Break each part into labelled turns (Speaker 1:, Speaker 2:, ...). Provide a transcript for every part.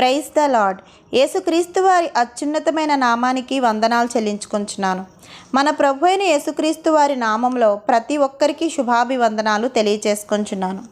Speaker 1: Praise the lord. యేసుక్రీస్తు వారి అత్యున్నతమైన నామానికి వందనాలు చెల్లించుకుంటున్నాను. మన ప్రభు అయిన యేసుక్రీస్తు వారి నామంలో ప్రతి ఒక్కరికి శుభాభివందనాలు తెలియజేసుకుంటున్నాను.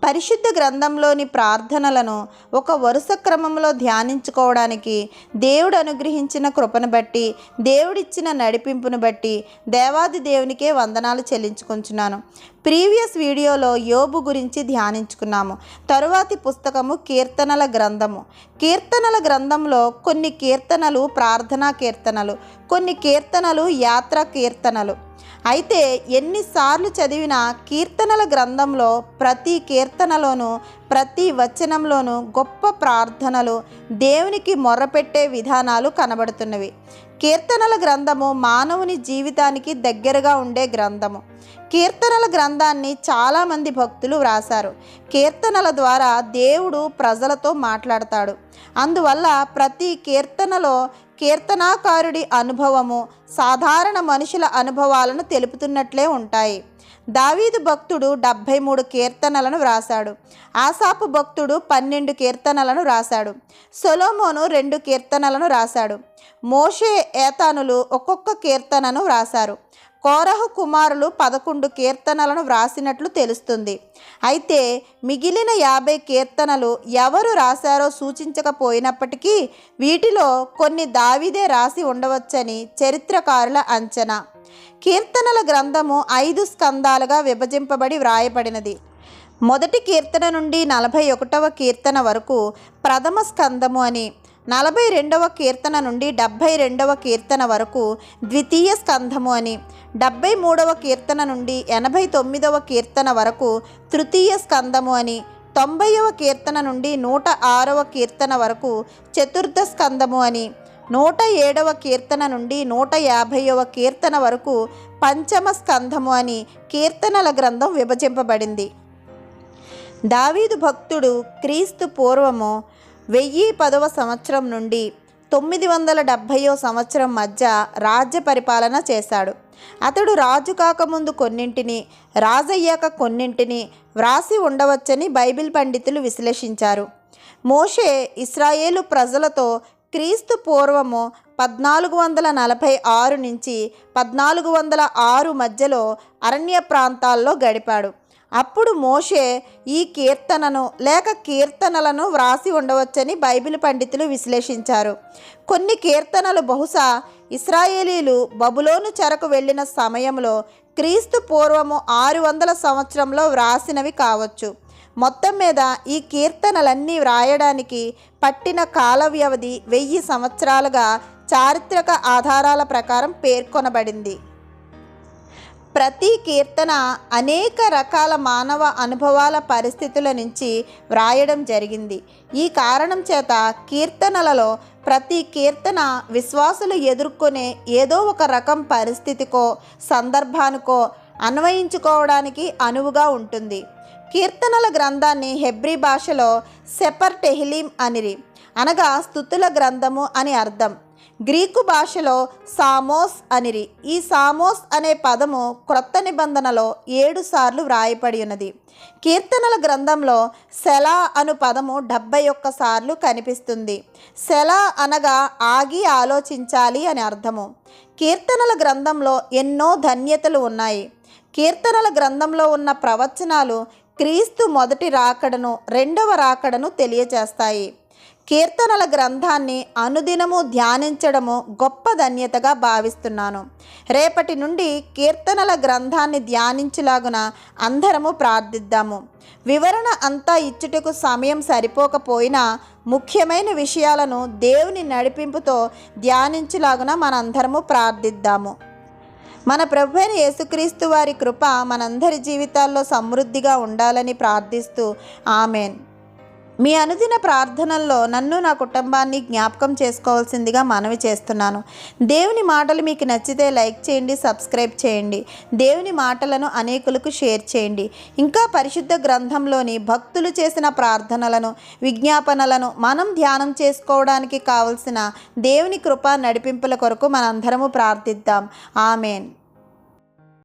Speaker 1: పరిశుద్ధ గ్రంథంలోని ప్రార్థనలను ఒక వరుస క్రమంలో ధ్యానించుకోవడానికి దేవుడు అనుగ్రహించిన కృపను బట్టి, దేవుడిచ్చిన నడిపింపును బట్టి దేవాది దేవునికే వందనాలు చెల్లించుకుంటున్నాను. ప్రీవియస్ వీడియోలో యోబు గురించి ధ్యానించుకున్నాము. తరువాతి పుస్తకము కీర్తనల గ్రంథము. కీర్తనల గ్రంథంలో కొన్ని కీర్తనలు ప్రార్థనా కీర్తనలు, కొన్ని కీర్తనలు యాత్రా కీర్తనలు. అయితే ఎన్నిసార్లు చదివిన కీర్తనల గ్రంథంలో ప్రతి కీర్తనలోనూ ప్రతి వచనంలోనూ గొప్ప ప్రార్థనలు, దేవునికి మొర్రపెట్టే విధానాలు కనబడుతున్నవి. కీర్తనల గ్రంథము మానవుని జీవితానికి దగ్గరగా ఉండే గ్రంథము. కీర్తనల గ్రంథాన్ని చాలామంది భక్తులు వ్రాసారు. కీర్తనల ద్వారా దేవుడు ప్రజలతో మాట్లాడతాడు. అందువల్ల ప్రతి కీర్తనలో కీర్తనాకారుడి అనుభవము సాధారణ మనుషుల అనుభవాలను తెలుపుతున్నట్లే ఉంటాయి. దావీదు భక్తుడు 73 కీర్తనలను వ్రాసాడు. ఆసాపు భక్తుడు 12 కీర్తనలను వ్రాసాడు. సొలొమోను 2 కీర్తనలను వ్రాసాడు. మోషే, ఏతానులు ఒక్కొక్క కీర్తనను వ్రాసారు. కోరహు కుమారులు 11 కీర్తనలను వ్రాసినట్లు తెలుస్తుంది. అయితే మిగిలిన 50 కీర్తనలు ఎవరు రాశారో సూచించకపోయినప్పటికీ వీటిలో కొన్ని దావీదే రాసి ఉండవచ్చని చరిత్రకారుల అంచనా. కీర్తనల గ్రంథము 5 స్కందాలుగా విభజింపబడి వ్రాయబడినది. మొదటి కీర్తన నుండి 41వ కీర్తన వరకు ప్రథమ స్కందము అని, 42వ కీర్తన నుండి 72వ కీర్తన వరకు ద్వితీయ స్కంధము అని, 73వ కీర్తన నుండి 89వ కీర్తన వరకు తృతీయ స్కందము అని, 90వ కీర్తన నుండి 106వ కీర్తన వరకు చతుర్థ స్కందము అని, 107వ కీర్తన నుండి 150వ కీర్తన వరకు పంచమ స్కంధము అని కీర్తనల గ్రంథం విభజింపబడింది. దావీదు భక్తుడు క్రీస్తు పూర్వము 1010వ సంవత్సరం నుండి 970వ సంవత్సరం మధ్య రాజ్య పరిపాలన చేశాడు. అతడు రాజు కాకముందు కొన్నింటిని, రాజయ్యాక కొన్నింటిని వ్రాసి ఉండవచ్చని బైబిల్ పండితులు విశ్లేషించారు. మోషే ఇశ్రాయేలు ప్రజలతో క్రీస్తు పూర్వము 1446 నుంచి 1406 మధ్యలో అరణ్య ప్రాంతాల్లో గడిపాడు. అప్పుడు మోషే ఈ కీర్తనను లేక కీర్తనలను వ్రాసి ఉండవచ్చని బైబిల్ పండితులు విశ్లేషించారు. కొన్ని కీర్తనలు బహుశా ఇశ్రాయేలీలు బబులోను చెరకు వెళ్ళిన సమయంలో క్రీస్తు పూర్వము 600 సంవత్సరంలో వ్రాసినవి కావచ్చు. మొత్తం మీద ఈ కీర్తనలన్నీ వ్రాయడానికి పట్టిన కాల వ్యవధి 1000 సంవత్సరాలుగా చారిత్రక ఆధారాల ప్రకారం పేర్కొనబడింది. ప్రతి కీర్తన అనేక రకాల మానవ అనుభవాల పరిస్థితుల నుంచి వ్రాయడం జరిగింది. ఈ కారణం చేత కీర్తనలలో ప్రతి కీర్తన విశ్వాసులు ఎదుర్కొనే ఏదో ఒక రకం పరిస్థితికో సందర్భానికో అన్వయించుకోవడానికి అనువుగా ఉంటుంది. కీర్తనల గ్రంథాన్ని హెబ్రీ భాషలో సెపర్ టెహిలీం అనిరి, అనగా స్తుతుల గ్రంథము అని అర్థం. గ్రీకు భాషలో సామోస్ అనిరి. ఈ సామోస్ అనే పదము క్రొత్త నిబంధనలో 7 సార్లు వ్రాయబడి ఉన్నది. కీర్తనల గ్రంథంలో సెలా అను పదము 71 సార్లు కనిపిస్తుంది. సెలా అనగా ఆగి ఆలోచించాలి అని అర్థము. కీర్తనల గ్రంథంలో ఎన్నో ధన్యతలు ఉన్నాయి. కీర్తనల గ్రంథంలో ఉన్న ప్రవచనాలు క్రీస్తు మొదటి రాకడను, రెండవ రాకడను తెలియజేస్తాయి. కీర్తనల గ్రంథాన్ని అనుదినము ధ్యానించడము గొప్ప ధన్యతగా భావిస్తున్నాను. రేపటి నుండి కీర్తనల గ్రంథాన్ని ధ్యానించులాగున అందరము ప్రార్థిద్దాము. వివరణ అంతా ఇచ్చుటకు సమయం సరిపోకపోయినా ముఖ్యమైన విషయాలను దేవుని నడిపింపుతో ధ్యానించులాగున మనందరము ప్రార్థిద్దాము. మన ప్రభు అయిన యేసుక్రీస్తు వారి కృప మనందరి జీవితాల్లో సమృద్ధిగా ఉండాలని ప్రార్థిస్తూ ఆమెన్. మీ అనుదిన ప్రార్థనల్లో నన్ను, నా కుటుంబాన్ని జ్ఞాపకం చేసుకోవాల్సిందిగా మనవి చేస్తున్నాను. దేవుని మాటలు మీకు నచ్చితే లైక్ చేయండి, సబ్స్క్రైబ్ చేయండి. దేవుని మాటలను అనేకులకు షేర్ చేయండి. ఇంకా పరిశుద్ధ గ్రంథంలోని భక్తులు చేసిన ప్రార్థనలను, విజ్ఞాపనలను మనం ధ్యానం చేసుకోవడానికి కావలసిన దేవుని కృప నడిపింపుల కొరకు మనందరము ప్రార్థిద్దాం. ఆమెన్.